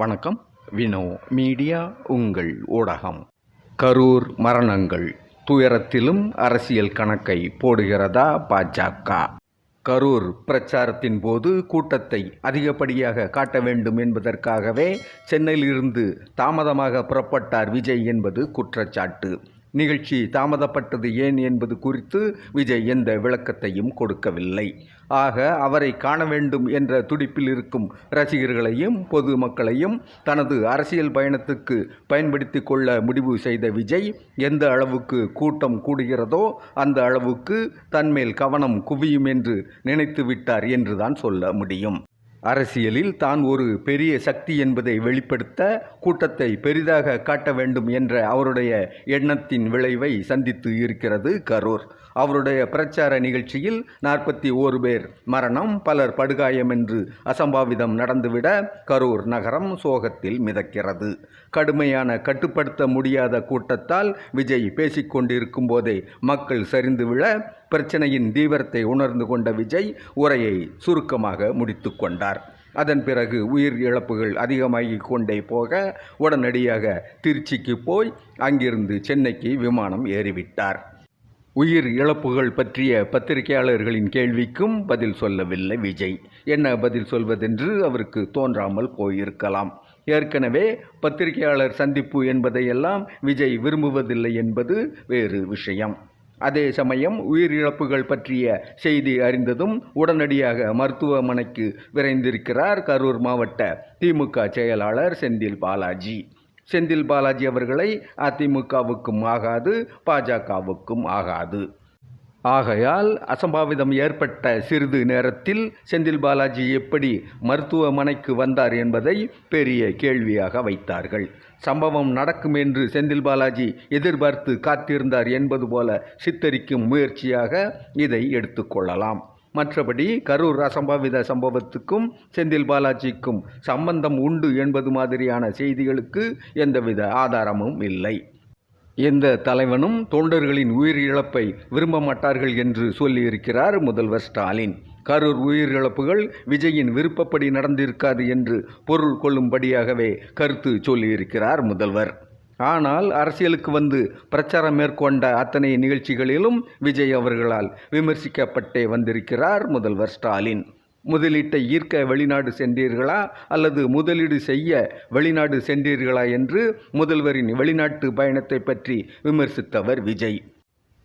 வணக்கம். வினோ மீடியா உங்கள் ஊடகம். கரூர் மரணங்கள் துயரத்திலும் அரசியல் கணக்கை போடுகிறதா பாஜக? கரூர் பிரச்சாரத்தின் போது கூட்டத்தை அதிகப்படியாக காட்ட வேண்டும் என்பதற்காகவே சென்னையிலிருந்து தாமதமாக புறப்பட்டார் விஜய் என்பது குற்றச்சாட்டு. நிகழ்ச்சி தாமதப்பட்டது ஏன் என்பது குறித்து விஜய் எந்த விளக்கத்தையும் கொடுக்கவில்லை. ஆக அவரை காண வேண்டும் என்ற துடிப்பில் இருக்கும் ரசிகர்களையும் பொது மக்களையும் தனது அரசியல் பயணத்துக்கு பயன்படுத்தி கொள்ள முடிவு செய்த விஜய் எந்த அளவுக்கு கூட்டம் கூடுகிறதோ அந்த அளவுக்கு தன்மேல் கவனம் குவியும் என்று நினைத்து விட்டார் என்றுதான் சொல்ல முடியும். அரசியலில் தான் ஒரு பெரிய சக்தி என்பதை வெளிப்படுத்த கூட்டத்தை பெரிதாக காட்ட வேண்டும் என்ற அவருடைய எண்ணத்தின் விளைவை சந்தித்து இருக்கிறது கரூர். அவருடைய பிரச்சார நிகழ்ச்சியில் 41 பேர் மரணம், பலர் படுகாயம் என்று அசம்பாவிதம் நடந்துவிட கரூர் நகரம் சோகத்தில் மிதக்கிறது. கடுமையான கட்டுப்படுத்த முடியாத கூட்டத்தால் விஜய் பேசிக்கொண்டிருக்கும் போதே மக்கள் சரிந்து விழ பிரச்சனையின் தீவிரத்தை உணர்ந்து கொண்ட விஜய் உரையை சுருக்கமாக முடித்து கொண்டார். அதன் பிறகு உயிர் இழப்புகள் அதிகமாகிக் கொண்டே போக உடனடியாக திருச்சிக்கு போய் அங்கிருந்து சென்னைக்கு விமானம் ஏறிவிட்டார். உயிர் இழப்புகள் பற்றிய பத்திரிகையாளர்களின் கேள்விக்கும் பதில் சொல்லவில்லை விஜய். என்ன பதில் சொல்வதென்று அவருக்கு தோன்றாமல் போயிருக்கலாம். ஏற்கனவே பத்திரிகையாளர் சந்திப்பு என்பதையெல்லாம் விஜய் விரும்புவதில்லை என்பது வேறு விஷயம். அதே சமயம் உயிரிழப்புகள் பற்றிய செய்தி அறிந்ததும் உடனடியாக மருத்துவமனைக்கு விரைந்திருக்கிறார் கரூர் மாவட்ட திமுக செயலாளர் செந்தில் பாலாஜி. செந்தில் பாலாஜி அவர்களை அதிமுகவுக்கும் ஆகாது, பாஜகவுக்கும் ஆகாது. ஆகையால் அசம்பாவிதம் ஏற்பட்ட சிறிது நேரத்தில் செந்தில் பாலாஜி எப்படி மருத்துவமனைக்கு வந்தார் என்பதை பெரிய கேள்வியாக வைத்தார்கள். சம்பவம் நடக்கும் என்று செந்தில் பாலாஜி எதிர்பார்த்து காத்திருந்தார் என்பது போல சித்தரிக்கும் முயற்சியாக இதை எடுத்துக்கொள்ளலாம். மற்றபடி கரூர் அசம்பாவித சம்பவத்துக்கும் செந்தில் பாலாஜிக்கும் சம்பந்தம் உண்டு என்பது மாதிரியான செய்திகளுக்கு எந்தவித ஆதாரமும் இல்லை. எந்த தலைவனும் தொண்டர்களின் உயிரிழப்பை விரும்ப மாட்டார்கள் என்று சொல்லியிருக்கிறார் முதல்வர் ஸ்டாலின். கரூர் உயிரிழப்புகள் விஜயின் விருப்பப்படி நடந்திருக்காது என்று பொருள் கொள்ளும்படியாகவே கருத்து சொல்லியிருக்கிறார் முதல்வர். ஆனால் அரசியலுக்கு வந்து பிரச்சாரம் மேற்கொண்ட அத்தனை நிகழ்ச்சிகளிலும் விஜய் அவர்களால் விமர்சிக்கப்பட்டே வந்திருக்கிறார் முதல்வர் ஸ்டாலின். முதலீட்டை ஈர்க்க வெளிநாடு சென்றீர்களா அல்லது முதலீடு செய்ய வெளிநாடு சென்றீர்களா என்று முதல்வரின் வெளிநாட்டு பயணத்தை பற்றி விமர்சித்தவர் விஜய்.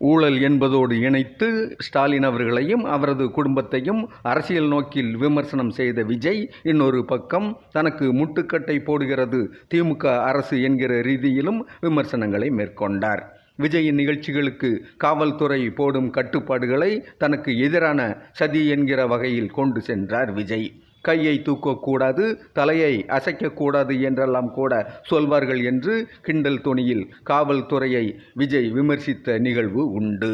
ஊழல் என்பதோடு இணைத்து ஸ்டாலின் அவர்களையும் அவரது குடும்பத்தையும் அரசியல் நோக்கில் விமர்சனம் செய்த விஜய் இன்னொரு பக்கம் தனக்கு முட்டுக்கட்டை போடுகிறது திமுக அரசு என்கிற ரீதியிலும் விமர்சனங்களை மேற்கொண்டார். விஜயின் நிகழ்ச்சிகளுக்கு காவல்துறை போடும் கட்டுப்பாடுகளை தனக்கு எதிரான சதி என்கிற வகையில் கொண்டு சென்றார் விஜய். கையை தூக்கக்கூடாது, தலையை அசைக்கக்கூடாது என்றெல்லாம் கூட சொல்வார்கள் என்று கிண்டல் தொனியில் காவல்துறையை விஜய் விமர்சித்த நிகழ்வு உண்டு.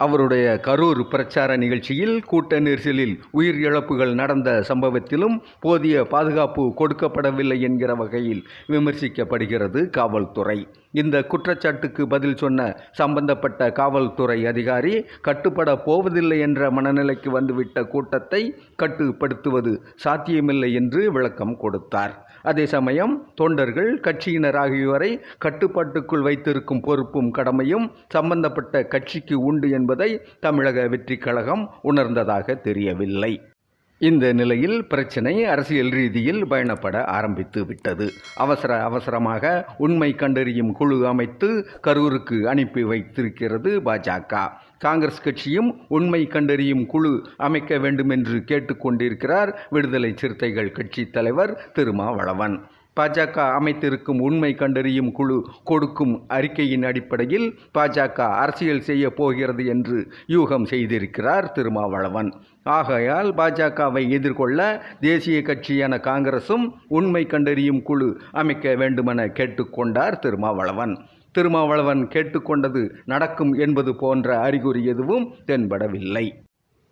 அவருடைய கரூர் பிரச்சார நிகழ்ச்சியில் கூட்ட நெரிசலில் உயிர் இழப்புகள் நடந்த சம்பவத்திலும் போதிய பாதுகாப்பு கொடுக்கப்படவில்லை என்கிற வகையில் விமர்சிக்கப்படுகிறது காவல்துறை. இந்த குற்றச்சாட்டுக்கு பதில் சொன்ன சம்பந்தப்பட்ட காவல்துறை அதிகாரி கட்டுப்பட போவதில்லை என்ற மனநிலைக்கு வந்துவிட்ட கூட்டத்தை கட்டுப்படுத்துவது சாத்தியமில்லை என்று விளக்கம் கொடுத்தார். அதே சமயம் தொண்டர்கள், கட்சியினர் ஆகியோரை கட்டுப்பாட்டுக்குள் வைத்திருக்கும் பொறுப்பும் கடமையும் சம்பந்தப்பட்ட கட்சிக்கு உண்டு என்பதை தமிழக வெற்றிக் கழகம் உணர்ந்ததாக தெரியவில்லை. இந்த நிலையில் பிரச்சனை அரசியல் ரீதியில் பயணப்பட ஆரம்பித்து விட்டது. அவசரமாக உண்மை கண்டறியும் குழு அமைத்து கரூருக்கு அனுப்பி வைத்திருக்கிறது பாஜக. காங்கிரஸ் கட்சியும் உண்மை கண்டறியும் குழு அமைக்க வேண்டும் என்று கேட்டுக்கொண்டிருக்கிறார் விடுதலை சிறுத்தைகள் கட்சி தலைவர் திருமாவளவன். பாஜக அமைத்திருக்கும் உண்மை கண்டறியும் குழு கொடுக்கும் அறிக்கையின் அடிப்படையில் பாஜக அரசியல் செய்ய போகிறது என்று யூகம் செய்திருக்கிறார் திருமாவளவன். ஆகையால் பாஜகவை எதிர்கொள்ள தேசிய கட்சியான காங்கிரசும் உண்மை கண்டறியும் குழு அமைக்க வேண்டுமென கேட்டுக்கொண்டார் திருமாவளவன். திருமாவளவன் கேட்டுக்கொண்டது நடக்கும் என்பது போன்ற அறிகுறி எதுவும் தென்படவில்லை.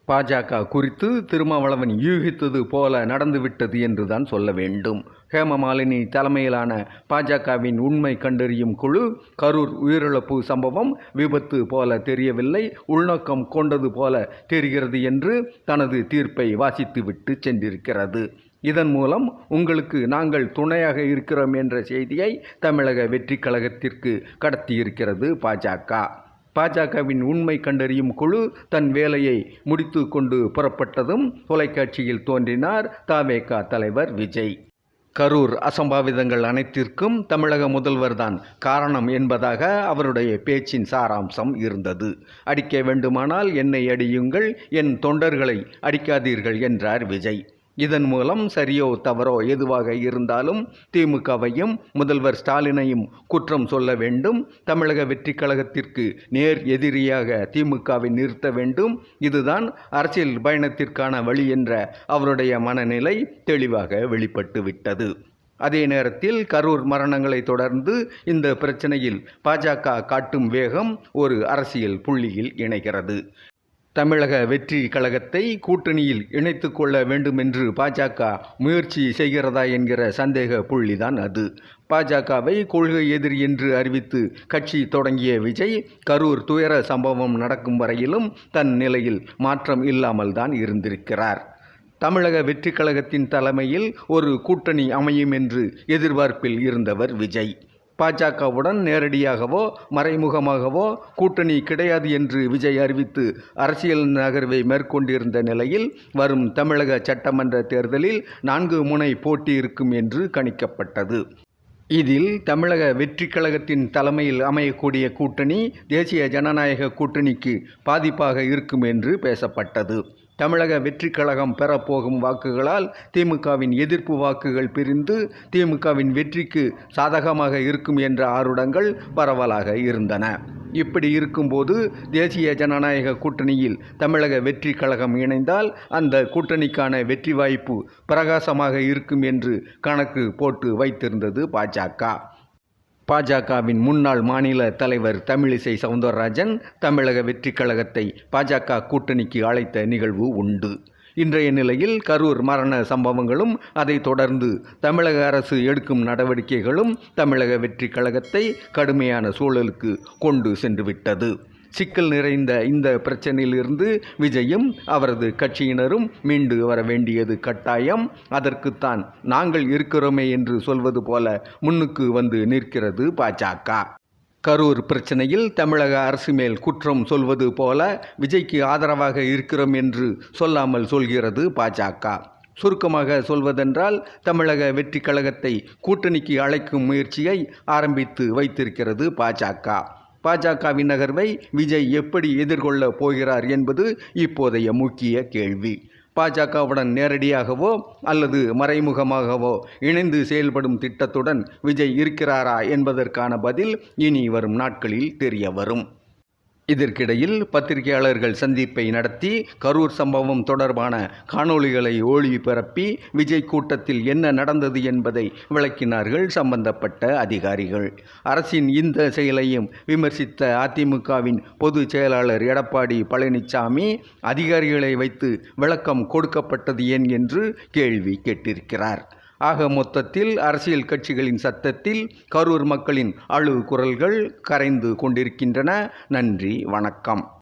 பாஜக குறித்து திருமாவளவன் யூகித்தது போல நடந்துவிட்டது என்றுதான் சொல்ல வேண்டும். ஹேமமாலினி தலைமையிலான பாஜகவின் உண்மை கண்டறியும் குழு கரூர் உயிரிழப்பு சம்பவம் விபத்து போல தெரியவில்லை, உள்நோக்கம் கொண்டது போல தெரிகிறது என்று தனது தீர்ப்பை வாசித்துவிட்டு சென்றிருக்கிறது. இதன் மூலம் உங்களுக்கு நாங்கள் துணையாக இருக்கிறோம் என்ற செய்தியை தமிழக வெற்றி கழகத்திற்கு கடத்தியிருக்கிறது பாஜக. பாஜகவின் உண்மை கண்டறியும் குழு தன் வேலையை முடித்து கொண்டு புறப்பட்டதும் தொலைக்காட்சியில் தோன்றினார் தவேக தலைவர் விஜய். கரூர் அசம்பாவிதங்கள் அனைத்திற்கும் தமிழக முதல்வர்தான் காரணம் என்பதாக அவருடைய பேச்சின் சாராம்சம் இருந்தது. அடிக்க வேண்டுமானால் என்னை அடியுங்கள், என் தொண்டர்களை அடிக்காதீர்கள் என்றார் விஜய். இதன் மூலம் சரியோ தவறோ எதுவாக இருந்தாலும் திமுகவையும் முதல்வர் ஸ்டாலினையும் குற்றம் சொல்ல வேண்டும். தமிழக வெற்றி கழகத்திற்கு நேர் எதிரியாக திமுகவை நிறுத்த வேண்டும். இதுதான் அரசியல் பயணத்திற்கான வழி என்ற அவருடைய மனநிலை தெளிவாக வெளிப்பட்டு விட்டது. அதே நேரத்தில் கரூர் மரணங்களை தொடர்ந்து இந்த பிரச்சனையில் பாஜக காட்டும் வேகம் ஒரு அரசியல் புள்ளியில் இணைகிறது. தமிழக வெற்றி கழகத்தை கூட்டணியில் இணைத்து கொள்ள வேண்டும் என்று பாஜக முயற்சி செய்கிறதா என்கிற சந்தேக புள்ளிதான் அது. பாஜகவை கொள்கை எதிரி என்று அறிவித்து கட்சி தொடங்கிய விஜய் கரூர் துயர சம்பவம் நடக்கும் வரையிலும் தன் நிலையில் மாற்றம் இல்லாமல் தான் இருந்திருக்கிறார். தமிழக வெற்றி கழகத்தின் தலைமையில் ஒரு கூட்டணி அமையும் என்று எதிர்பார்ப்பில் இருந்தவர் விஜய். பாஜகவுடன் நேரடியாகவோ மறைமுகமாகவோ கூட்டணி கிடையாது என்று விஜய் அறிவித்து அரசியல் நகர்வை மேற்கொண்டிருந்த நிலையில் வரும் தமிழக சட்டமன்ற தேர்தலில் 4 முனை போட்டி இருக்கும் என்று கணிக்கப்பட்டது. இதில் தமிழக வெற்றி கழகத்தின் தலைமையில் அமையக்கூடிய கூட்டணி தேசிய ஜனநாயக கூட்டணிக்கு பாதிப்பாக இருக்கும் என்று பேசப்பட்டது. தமிழக வெற்றி கழகம் பெறப்போகும் வாக்குகளால் திமுகவின் எதிர்ப்பு வாக்குகள் பிரிந்து திமுகவின் வெற்றிக்கு சாதகமாக இருக்கும் என்ற ஆருடங்கள் பரவலாக இருந்தன. இப்படி இருக்கும்போது தேசிய ஜனநாயக கூட்டணியில் தமிழக வெற்றி கழகம் இணைந்தால் அந்த கூட்டணிக்கான வெற்றி வாய்ப்பு பிரகாசமாக இருக்கும் என்று கணக்கு போட்டு வைத்திருந்தது பாஜக. பாஜகவின் முன்னாள் மாநில தலைவர் தமிழிசை சவுந்தரராஜன் தமிழக வெற்றி கழகத்தை பாஜக கூட்டணிக்கு அழைத்த நிகழ்வு உண்டு. இன்றைய நிலையில் கரூர் மரண சம்பவங்களும் அதைத் தொடர்ந்து தமிழக அரசு எடுக்கும் நடவடிக்கைகளும் தமிழக வெற்றி கழகத்தை கடுமையான சூழலுக்கு கொண்டு சென்றுவிட்டது. சிக்கல் நிறைந்த இந்த பிரச்சனையிலிருந்து விஜயும் அவரது கட்சியினரும் மீண்டு வர வேண்டியது கட்டாயம். அதற்குத்தான் நாங்கள் இருக்கிறோமே என்று சொல்வது போல முன்னுக்கு வந்து நிற்கிறது பாஜக. கரூர் பிரச்சனையில் தமிழக அரசு மேல் குற்றம் சொல்வது போல விஜய்க்கு ஆதரவாக இருக்கிறோம் என்று சொல்லாமல் சொல்கிறது பாஜக. சுருக்கமாக சொல்வதென்றால் தமிழக வெற்றி கழகத்தை கூட்டணிக்கு அழைக்கும் முயற்சியை ஆரம்பித்து வைத்திருக்கிறது பாஜக. பாஜகவின் நகர்வை விஜய் எப்படி எதிர்கொள்ளப் போகிறார் என்பது இப்போதைய முக்கிய கேள்வி. பாஜகவுடன் நேரடியாகவோ அல்லது மறைமுகமாகவோ இணைந்து செயல்படும் திட்டத்துடன் விஜய் இருக்கிறாரா என்பதற்கான பதில் இனி வரும் நாட்களில் தெரிய வரும். இதற்கிடையில் பத்திரிகையாளர்கள் சந்திப்பை நடத்தி கரூர் சம்பவம் தொடர்பான காணொளிகளை ஒளிபரப்பி விஜய் கூட்டத்தில் என்ன நடந்தது என்பதை விளக்கினார்கள் சம்பந்தப்பட்ட அதிகாரிகள். அரசின் இந்த செயலையும் விமர்சித்த அதிமுகவின் பொதுச் செயலாளர் எடப்பாடி பழனிசாமி அதிகாரிகளை வைத்து விளக்கம் கொடுக்கப்பட்டது ஏன் என்று கேள்வி கேட்டிருக்கிறார். ஆக மொத்தத்தில் அரசியல் கட்சிகளின் சத்தத்தில் கரூர் மக்களின் அழு குரல்கள் கரைந்து கொண்டிருக்கின்றன. நன்றி, வணக்கம்.